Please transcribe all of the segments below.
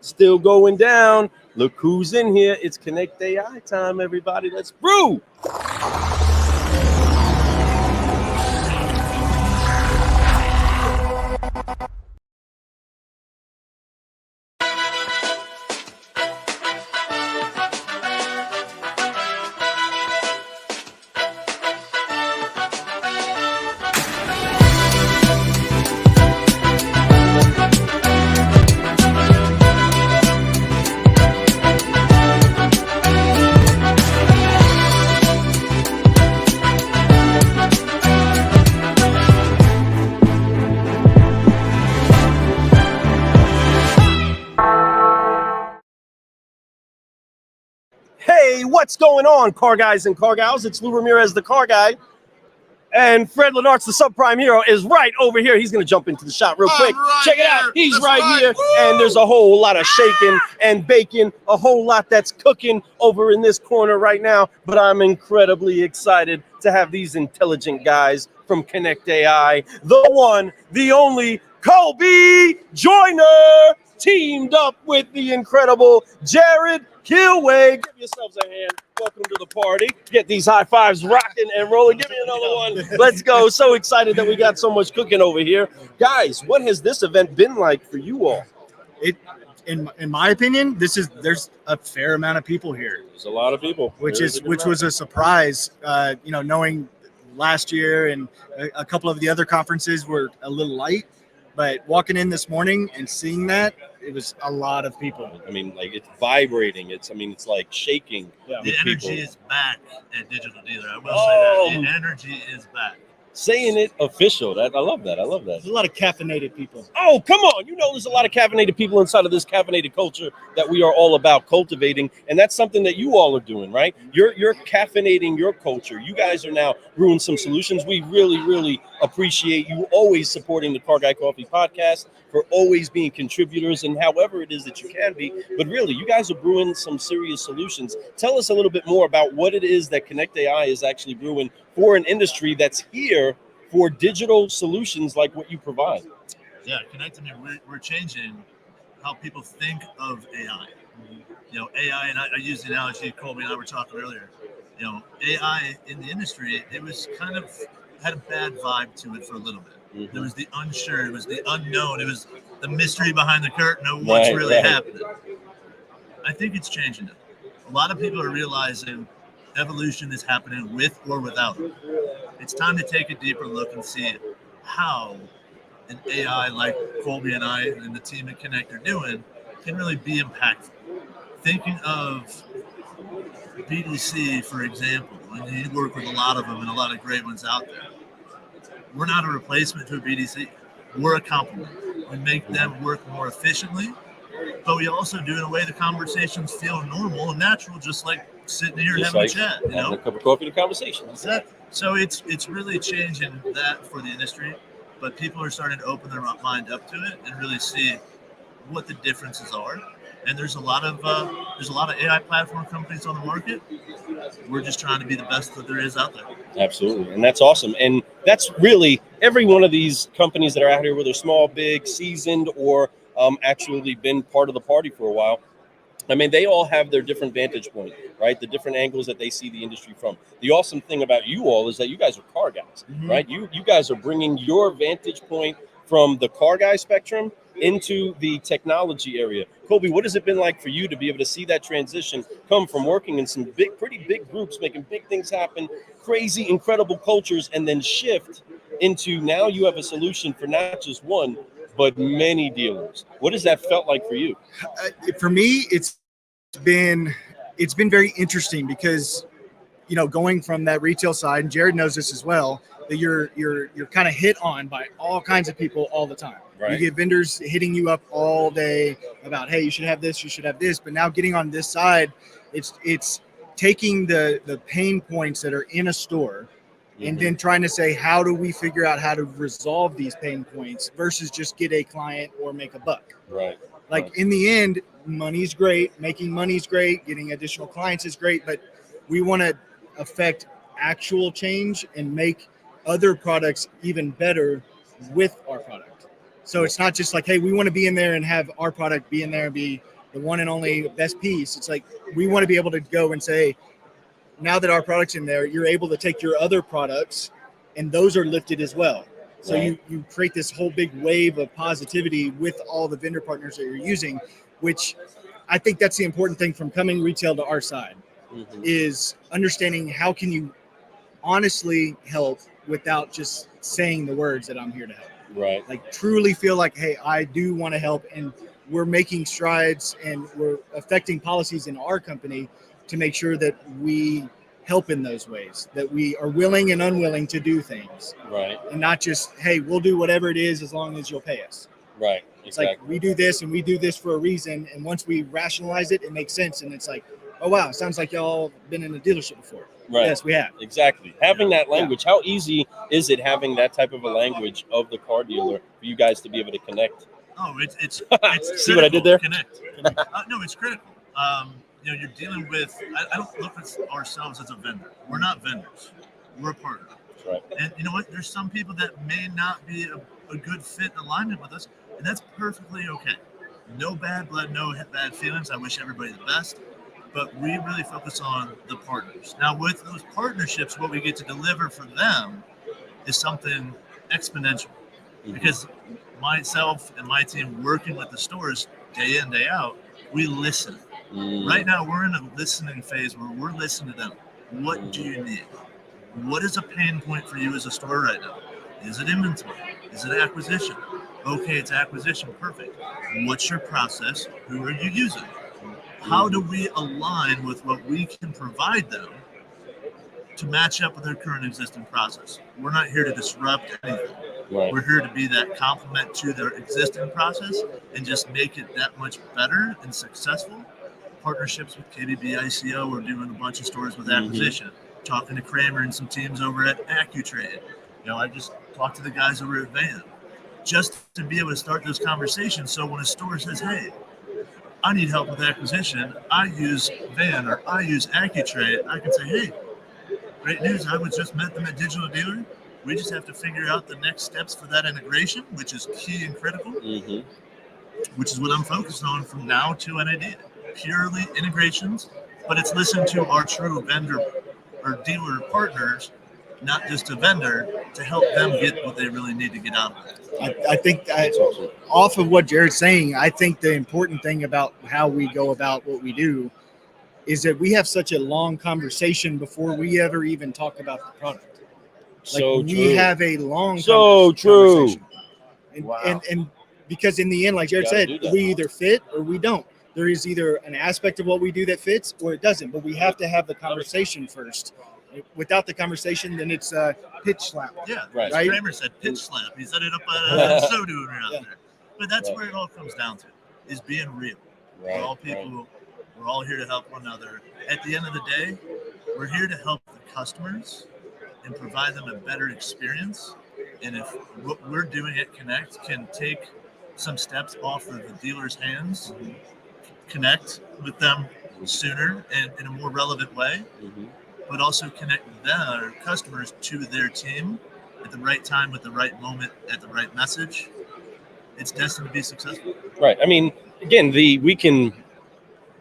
Still going down. Look who's in here. It's Konect.ai time, everybody. Let's brew. Hey, what's going on, car guys and car gals? It's Lou Ramirez, the car guy. And Fred Lenartz, the subprime hero, is right over here. He's going to jump into the shot real quick. Right Check it here. out. He's That's right here. Woo! And there's a whole lot of shaking and baking, a whole lot that's cooking over in this corner right now. But I'm incredibly excited to have these intelligent guys from Konect.ai, the one, the only Colby Joyner, teamed up with the incredible Jarrod Kilway. Give yourselves a hand. Welcome to the party. Get these high fives rocking and rolling. Give me another one. Let's go. So excited that we got so much cooking over here. Guys, what has this event been like for you all? In my opinion, there's a fair amount of people here. There's a lot of people. Which was a surprise. Knowing last year and a couple of the other conferences were a little light, but walking in this morning and seeing that, it was a lot of people. I mean, like, it's vibrating. It's like shaking. Yeah. The energy is back at Digital Dealer. I will say that. The energy is back. Saying it official. I love that. There's a lot of caffeinated people. Oh, come on. You know there's a lot of caffeinated people inside of this caffeinated culture that we are all about cultivating. And that's something that you all are doing, right? You're caffeinating your culture. You guys are now brewing some solutions. We really, really appreciate you always supporting the Car Guy Coffee podcast, for always being contributors and however it is that you can be. But really, you guys are brewing some serious solutions. Tell us a little bit more about what it is that Konect.ai is actually brewing for an industry that's here for digital solutions like what you provide. Yeah, Konect, we're changing how people think of AI. AI, and I use the analogy Colby and I were talking earlier. AI in the industry, it was kind of had a bad vibe to it for a little bit. Mm-hmm. There was the unsure, it was the unknown, it was the mystery behind the curtain of what's really happening. I think it's changing now. A lot of people are realizing evolution is happening with or without it. It's time to take a deeper look and see how an AI like Colby and I and the team at Konect are doing can really be impactful. Thinking of BDC, for example, and you work with a lot of them and a lot of great ones out there. We're not a replacement to a BDC. We're a complement. We make them work more efficiently, but we also do it in a way the conversations feel normal and natural, just like sitting here and having a chat. Having a cup of coffee and a conversation. Exactly. So it's really changing that for the industry, but people are starting to open their mind up to it and really see what the differences are. And there's a lot of AI platform companies on the market. We're just trying to be the best that there is out there. Absolutely, and that's awesome. And that's really every one of these companies that are out here, whether small, big, seasoned, or actually been part of the party for a while. I mean, they all have their different vantage point, right? The different angles that they see the industry from. The awesome thing about you all is that you guys are car guys, right? You guys are bringing your vantage point from the car guy spectrum into the technology area. Colby, what has it been like for you to be able to see that transition come from working in some pretty big groups, making big things happen, crazy, incredible cultures, and then shift into now you have a solution for not just one, but many dealers? What has that felt like for you? For me, it's been very interesting because, going from that retail side, and Jarrod knows this as well, that you're kind of hit on by all kinds of people all the time. Right. You get vendors hitting you up all day about, hey, you should have this, you should have this. But now getting on this side, it's taking the pain points that are in a store and then trying to say, how do we figure out how to resolve these pain points versus just get a client or make a buck. Right. Like in the end, money's great, making money's great, getting additional clients is great, but we want to affect actual change and make other products even better with our product. So it's not just like, hey, we want to be in there and have our product be in there and be the one and only best piece. It's like we want to be able to go and say, now that our product's in there, you're able to take your other products and those are lifted as well. So you create this whole big wave of positivity with all the vendor partners that you're using, which I think that's the important thing from coming retail to our side, is understanding how can you honestly help without just saying the words that I'm here to help. Right. Like truly feel like, hey, I do want to help, and we're making strides and we're affecting policies in our company to make sure that we help in those ways, that we are willing and unwilling to do things. Right. And not just, hey, we'll do whatever it is as long as you'll pay us. Right. It's like we do this and we do this for a reason. And once we rationalize it, it makes sense. And it's like, oh, wow, sounds like y'all been in a dealership before. Right. Yes, we have. Exactly. Having that language, how easy is it having that type of a language of the car dealer for you guys to be able to connect? Oh, it's See what I did there? Connect. No, it's critical. You're dealing with. I don't look at ourselves as a vendor. We're not vendors. We're a partner. That's right. And you know what? There's some people that may not be a good fit in alignment with us, and that's perfectly okay. No bad blood, no bad feelings. I wish everybody the best. But we really focus on the partners. Now, with those partnerships, what we get to deliver for them is something exponential. Because myself and my team working with the stores day in, day out, we listen. Right now, we're in a listening phase where we're listening to them. What do you need? What is a pain point for you as a store right now? Is it inventory? Is it acquisition? Okay, it's acquisition. Perfect. What's your process? Who are you using? How do we align with what we can provide them to match up with their current existing process? We're not here to disrupt anything. Right. We're here to be that complement to their existing process and just make it that much better and successful. Partnerships with KBB, ICO, we're doing a bunch of stores with acquisition. Talking to Kramer and some teams over at AccuTrade. I just talked to the guys over at Van. Just to be able to start those conversations, so when a store says, hey, I need help with acquisition, I use Van or I use AccuTrade, I can say, hey, great news, I was just met them at Digital Dealer. We just have to figure out the next steps for that integration, which is key and critical, which is what I'm focused on from now to NAD. Purely integrations, but it's listen to our true vendor or dealer partners, not just a vendor, to help them get what they really need to get out of it. I think that off of what Jarrod's saying, I think the important thing about how we go about what we do is that we have such a long conversation before we ever even talk about the product. We have a long conversation. And because in the end, like Jarrod said, we either fit or we don't. There is either an aspect of what we do that fits or it doesn't, but we have to have the conversation first. Without the conversation, then it's a pitch slap. Yeah, right. Kramer said pitch slap. He set it up at Sodu out there. But that's where it all comes down to, is being real. We're all people. We're all here to help one another. At the end of the day, we're here to help the customers and provide them a better experience. And if what we're doing at Konect can take some steps off of the dealer's hands, connect with them sooner and in a more relevant way, but also connect their customers to their team at the right time, with the right moment, at the right message, it's destined to be successful. Right. I mean, again, we can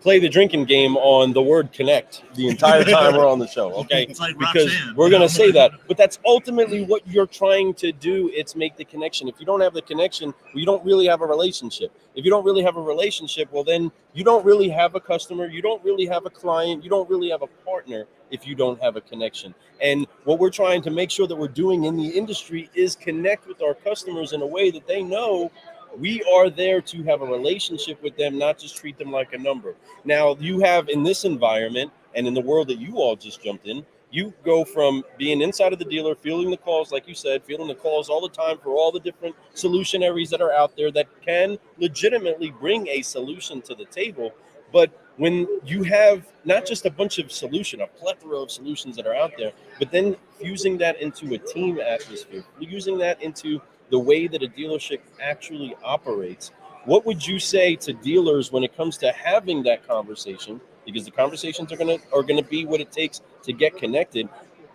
play the drinking game on the word connect the entire time we're on the show, okay? It's like because Roxanne, we're going to say that, but that's ultimately what you're trying to do. It's make the connection. If you don't have the connection, well, you don't really have a relationship. If you don't really have a relationship, well, then you don't really have a customer. You don't really have a client. You don't really have a partner if you don't have a connection. And what we're trying to make sure that we're doing in the industry is connect with our customers in a way that they know we are there to have a relationship with them, not just treat them like a number. Now, you have in this environment and in the world that you all just jumped in, you go from being inside of the dealer, fielding the calls, like you said, fielding the calls all the time for all the different solutionaries that are out there that can legitimately bring a solution to the table. But when you have not just a bunch of a plethora of solutions that are out there, but then fusing that into a team atmosphere, using that into the way that a dealership actually operates, what would you say to dealers when it comes to having that conversation? Because the conversations are gonna be what it takes to get connected.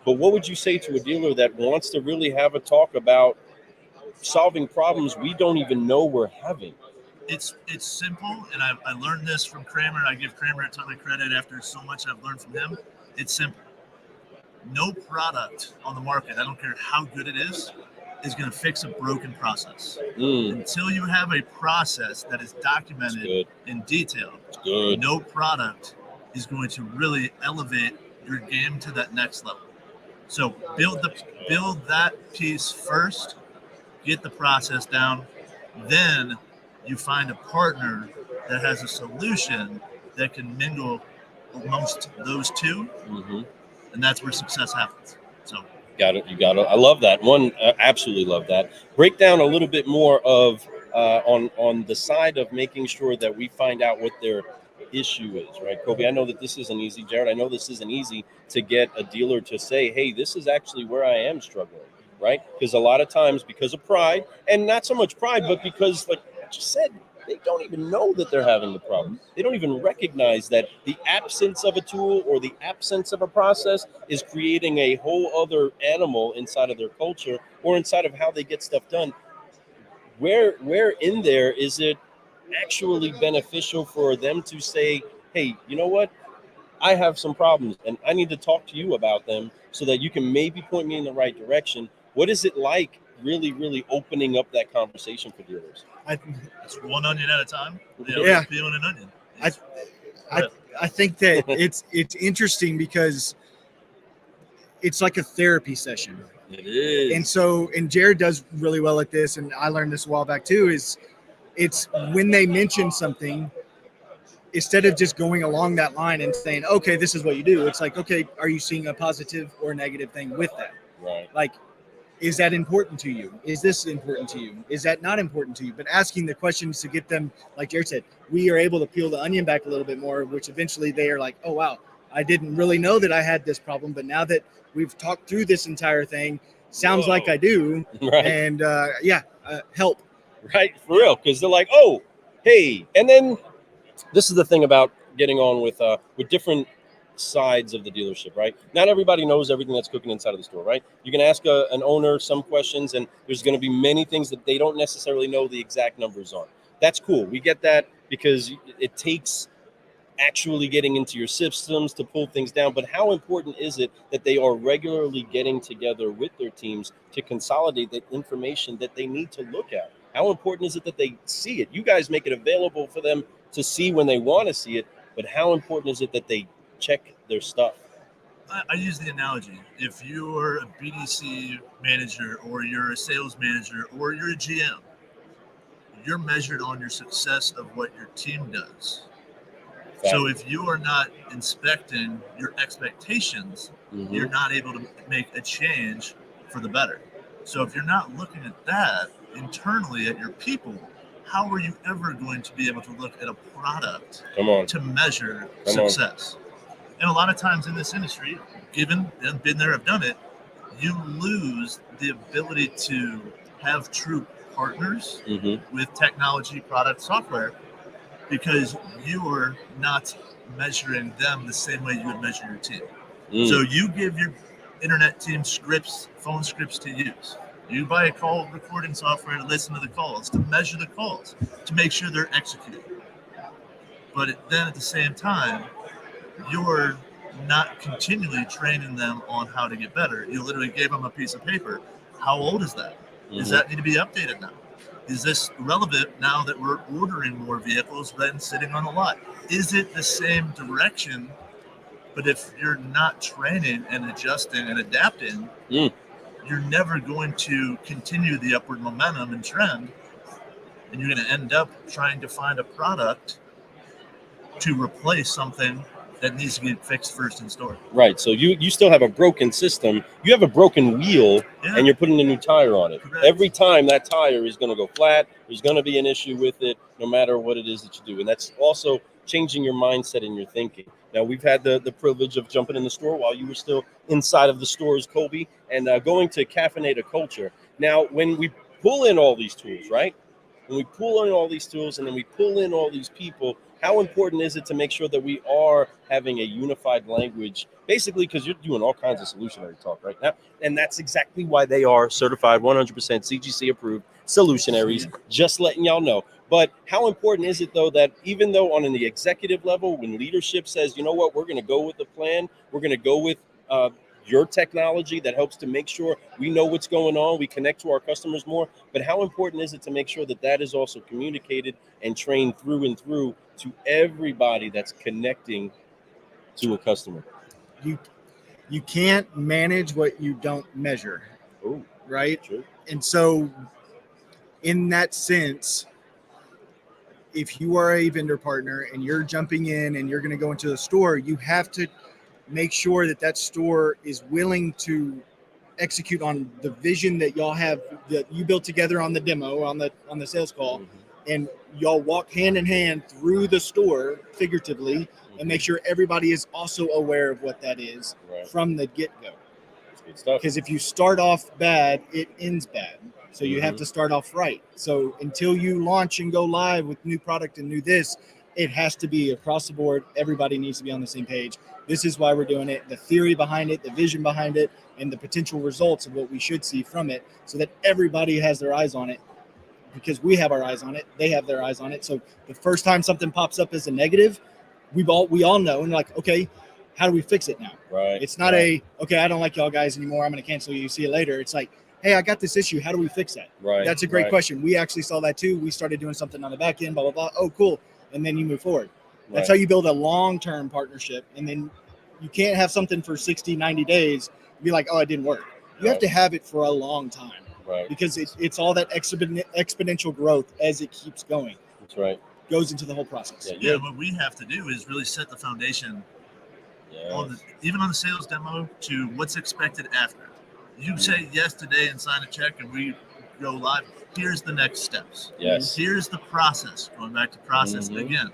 But what would you say to a dealer that wants to really have a talk about solving problems we don't even know we're having. It's simple, and I learned this from Kramer, and I give Kramer a ton of credit after so much I've learned from him. It's simple. No product on the market, I don't care how good it is going to fix a broken process. Until you have a process that is documented in detail, no product is going to really elevate your game to that next level. So build that piece first, get the process down, then you find a partner that has a solution that can mingle amongst those two, and that's where success happens. So got it. You got it. I love that one. Absolutely love that. Break down a little bit more of on the side of making sure that we find out what their issue is, right, Colby? I know that this isn't easy, Jarrod. I know this isn't easy to get a dealer to say, hey, this is actually where I am struggling, right? Because a lot of times, because of pride, and not so much pride, but because, like I just said, they don't even know that they're having the problem. They don't even recognize that the absence of a tool or the absence of a process is creating a whole other animal inside of their culture or inside of how they get stuff done. Where in there is it actually beneficial for them to say, hey, you know what? I have some problems and I need to talk to you about them so that you can maybe point me in the right direction. What is it like really opening up that conversation for dealers? It's one onion at a time. Yeah. Peeling an onion. I think that it's interesting because it's like a therapy session. It is. And Jarrod does really well at this, and I learned this a while back too, is it's when they mention something, instead of just going along that line and saying, okay, this is what you do, it's like, okay, are you seeing a positive or negative thing with that? Right. Like, is that important to you? Is this important to you? Is that not important to you? But asking the questions to get them, like Jarrod said, we are able to peel the onion back a little bit more, which eventually they are like, oh, wow, I didn't really know that I had this problem. But now that we've talked through this entire thing, sounds like I do. Right. And help. Right. For real. Because they're like, oh, hey. And then this is the thing about getting on with different sides of the dealership, right? Not everybody knows everything that's cooking inside of the store, right? You can ask an owner some questions, and there's going to be many things that they don't necessarily know the exact numbers on. That's cool. We get that because it takes actually getting into your systems to pull things down. But how important is it that they are regularly getting together with their teams to consolidate that information that they need to look at? How important is it that they see it? You guys make it available for them to see when they want to see it, but how important is it that they check their stuff? I use the analogy. If you're a BDC manager or you're a sales manager or you're a GM, you're measured on your success of what your team does. So if you are not inspecting your expectations, you're not able to make a change for the better. So if you're not looking at that internally at your people, how are you ever going to be able to look at a product to measure success? And a lot of times in this industry, given and been there, have done it, you lose the ability to have true partners with technology, product, software, because you are not measuring them the same way you would measure your team. So you give your internet team scripts, phone scripts to use. You buy a call recording software to listen to the calls, to measure the calls, to make sure they're executed. But then at the same time, you're not continually training them on how to get better. You literally gave them a piece of paper. How old is that? Does that need to be updated now? Is this relevant now that we're ordering more vehicles than sitting on the lot? Is it the same direction? But if you're not training and adjusting and adapting, you're never going to continue the upward momentum and trend. And you're going to end up trying to find a product to replace something that needs to get fixed first in store. Right. So you still have a broken system. You have a broken wheel, and you're putting a new tire on it. Correct. Every time that tire is going to go flat, there's going to be an issue with it, no matter what it is that you do. And that's also changing your mindset and your thinking. Now, we've had the privilege of jumping in the store while you were still inside of the stores, Colby, and going to Caffeinate a Culture. Now, when we pull in all these tools, right? When we pull in all these tools and then we pull in all these people, how important is it to make sure that we are having a unified language, basically because you're doing all kinds of solutionary talk right now, and that's exactly why they are certified 100% CGC approved solutionaries, just letting y'all know. But how important is it, though, that even though on the executive level, when leadership says, you know what, we're going to go with the plan, we're going to go with your technology that helps to make sure we know what's going on, we connect to our customers more, but how important is it to make sure that that is also communicated and trained through and through to everybody that's connecting to a customer? You can't manage what you don't measure. Oh, right? true. And so in that sense, if you are a vendor partner and you're jumping in and you're going to go into a store, you have to make sure that that store is willing to execute on the vision that y'all have, that you built together on the demo, on the sales call, and y'all walk hand in hand through the store figuratively and make sure everybody is also aware of what that is from the get-go. Good stuff. Because if you start off bad, it ends bad. So you have to start off right. So until you launch and go live with new product and new this, it has to be across the board. Everybody needs to be on the same page. This is why we're doing it, the theory behind it, the vision behind it, and the potential results of what we should see from it, so that everybody has their eyes on it, because we have our eyes on it. They have their eyes on it. So the first time something pops up as a negative, we all know, and like, okay, how do we fix it now? Right. It's not okay, I don't like y'all guys anymore, I'm going to cancel you, see you later. It's like, hey, I got this issue. How do we fix that? Right. That's a great question. We actually saw that too. We started doing something on the back end, blah, blah, blah. Oh, cool. And then you move forward. That's how you build a long-term partnership. And then you can't have something for 60, 90 days and be like, oh, it didn't work. You have to have it for a long time. Right. Because it's all that exponential growth as it keeps going. That's right. Goes into the whole process. Yeah, what we have to do is really set the foundation even on the sales demo to what's expected after. You say yes today and sign a check and we go live. Here's the next steps. Yes. Here's the process. Going back to process again.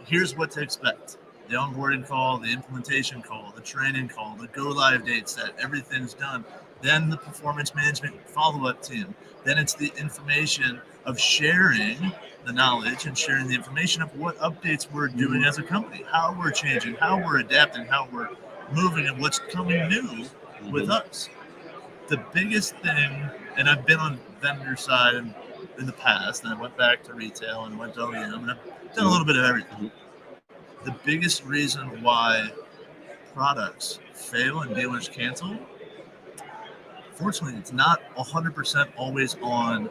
Here's what to expect. The onboarding call, the implementation call, the training call, the go live date set, everything's done. Then the performance management follow-up team. Then it's the information of sharing the knowledge and sharing the information of what updates we're doing as a company, how we're changing, how we're adapting, how we're moving, and what's coming new with us. The biggest thing, and I've been on vendor side in the past, and I went back to retail and went to OEM, and I've done a little bit of everything. The biggest reason why products fail and dealers cancel, fortunately, it's not 100% always on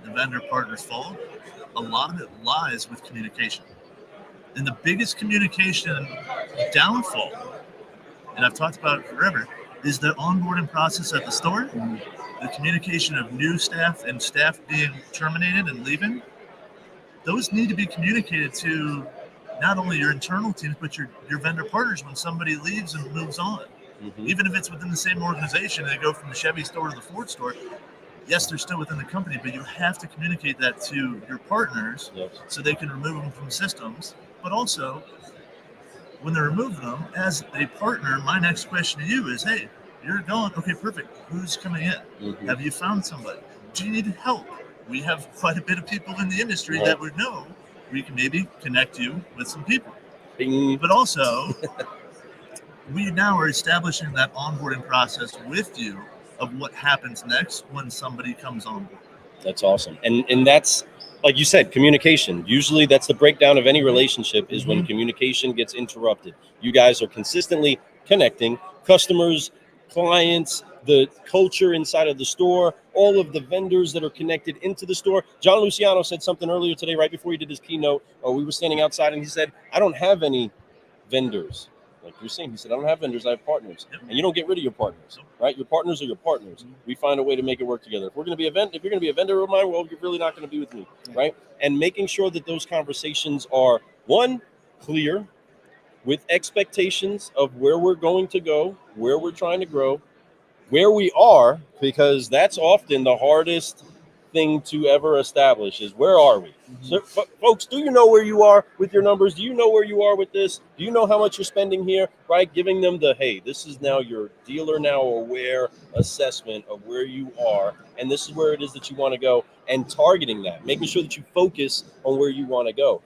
the vendor partner's fault. A lot of it lies with communication. And the biggest communication downfall, and I've talked about it forever, is the onboarding process at the store, the communication of new staff and staff being terminated and leaving. Those need to be communicated to not only your internal teams, but your vendor partners when somebody leaves and moves on. Even if it's within the same organization and they go from the Chevy store to the Ford store, yes, they're still within the company, but you have to communicate that to your partners so they can remove them from systems. But also, when they remove them, as a partner, my next question to you is, hey, you're gone. Okay, perfect. Who's coming in? Have you found somebody? Do you need help? We have quite a bit of people in the industry that would know we can maybe connect you with some people. But also, we now are establishing that onboarding process with you of what happens next when somebody comes on board. That's awesome. And that's, like you said, communication. Usually that's the breakdown of any relationship is when communication gets interrupted. You guys are consistently connecting customers, clients, the culture inside of the store, all of the vendors that are connected into the store. John Luciano said something earlier today, right before he did his keynote, we were standing outside and he said, I don't have any vendors. Like you're saying, he said, I don't have vendors, I have partners. And you don't get rid of your partners, right? Your partners are your partners. We find a way to make it work together. If you're going to be a vendor of mine, well, you're really not going to be with me, right? And making sure that those conversations are, one, clear, with expectations of where we're going to go, where we're trying to grow, where we are, because that's often the hardest thing to ever establish is where are we? So, folks, do you know where you are with your numbers? Do you know where you are with this? Do you know how much you're spending here, right? Giving them the, hey, this is now your dealer now aware assessment of where you are, and this is where it is that you want to go, and targeting that, making sure that you focus on where you want to go.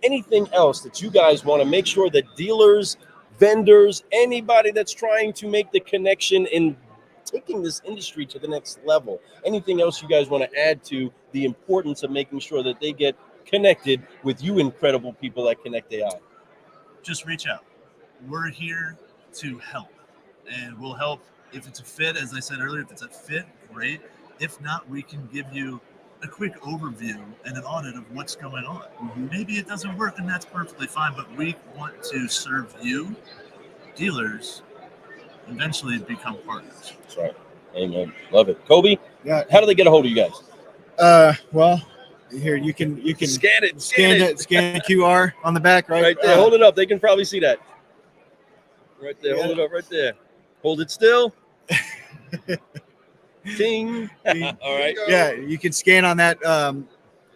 anything else that you guys want to make sure that dealers, vendors, anybody that's trying to make the connection in taking this industry to the next level, anything else you guys want to add to the importance of making sure that they get connected with you incredible people at Konect.ai? Just reach out. We're here to help, and we'll help if it's a fit. As I said earlier, if it's a fit, great. If not, we can give you a quick overview and an audit of what's going on. Maybe it doesn't work, and that's perfectly fine, but we want to serve you, dealers, eventually become partners. That's right. Amen. Love it. Colby, Yeah. how do they get a hold of you guys? Well, here you can Scan the QR on the back, right? Right there. Hold it up. They can probably see that. Right there. Hold it up right there. Hold it still. Ting. All right. Yeah, you can scan on that.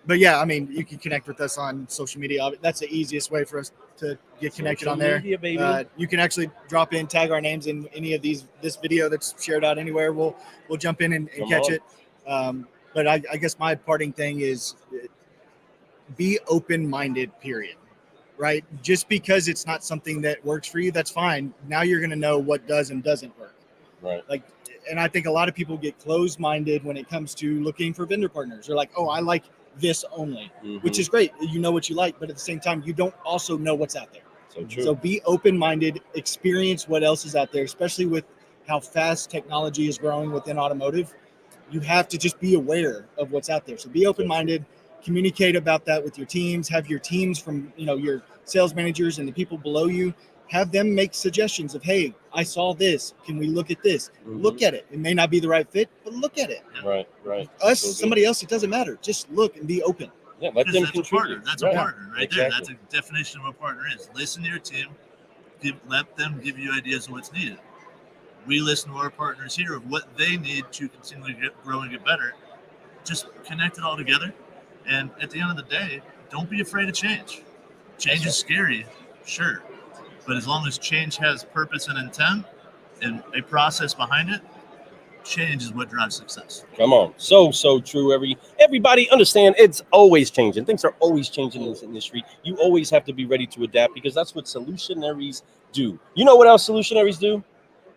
But yeah, I mean, you can connect with us on social media. That's the easiest way for us to get connected Social on there. media, baby. You can actually drop in, tag our names in any of this video that's shared out anywhere. We'll jump in and catch it. But I guess my parting thing is be open-minded, period. Right? Just because it's not something that works for you, that's fine. Now you're going to know what does and doesn't work. Right. And I think a lot of people get closed-minded when it comes to looking for vendor partners. They're like, oh, I like this only, which is great. You know what you like, but at the same time, you don't also know what's out there. So true. So be open-minded, experience what else is out there, especially with how fast technology is growing within automotive. You have to just be aware of what's out there. So be open-minded, communicate about that with your teams, have your teams from, your sales managers and the people below you, have them make suggestions of, hey, I saw this. Can we look at this? Look at it. It may not be the right fit, but look at it. Right. Somebody else, it doesn't matter. Just look and be open. Yeah, let them That's contribute. That's a partner right exactly. there. That's a definition of what a partner is. Listen to your team. Let them give you ideas of what's needed. We listen to our partners here of what they need to continually grow and get better. Just connect it all together. And at the end of the day, don't be afraid of change. Change is scary, sure. But as long as change has purpose and intent and a process behind it, change is what drives success. Come on. So true. Everybody understand it's always changing. Things are always changing in this industry. You always have to be ready to adapt because that's what solutionaries do. You know what else solutionaries do?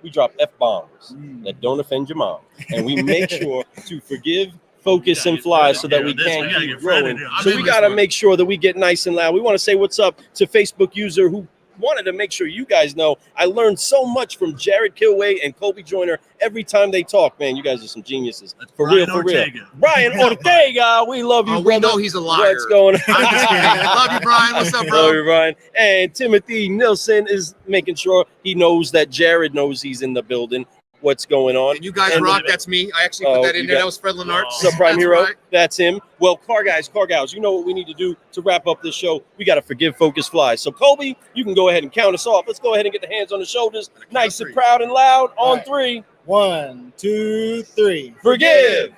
We drop F-bombs that don't offend your mom. And we make sure to forgive, focus, and fly so that we can keep growing. So we got to make sure that we get nice and loud. We want to say what's up to Facebook user who wanted to make sure you guys know I learned so much from Jarrod Kilway and Colby Joyner every time they talk. Man, you guys are some geniuses. That's For Brian real. Ortega. Brian Ortega, we love you, brother. We know he's a liar. What's going on? I'm just kidding. Love you, Brian. What's up, bro? Love you, Brian. And Timothy Nilsson is making sure he knows that Jarrod knows he's in the building. What's going on? And you guys rock. That's me. I actually put that in there. That was Fred Lenart. Subprime Hero. Right. That's him. Well, car guys, car gals, you know what we need to do to wrap up this show. We got to forgive, focus, fly. So, Colby, you can go ahead and count us off. Let's go ahead and get the hands on the shoulders. Nice and proud and loud. On right. 3. 1, 2, 3. Forgive,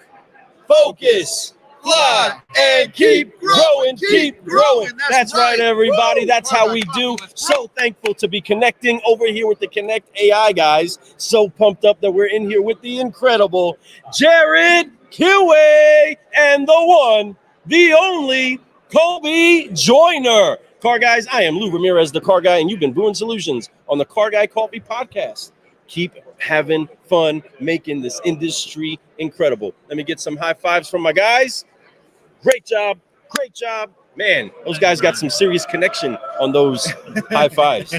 focus, fly, and keep growing, keep growing. That's right, everybody. Woo! That's how we do. So thankful to be connecting over here with the Konect.ai guys. So pumped up that we're in here with the incredible Jarrod Kilway and the one, the only Colby Joyner. Car guys, I am Lou Ramirez, the car guy, and you've been Brewing Solutions on the Car Guy Coffee Podcast. Keep having fun making this industry incredible. Let me get some high fives from my guys. Great job. Great job. Man, those guys got some serious connection on those high fives.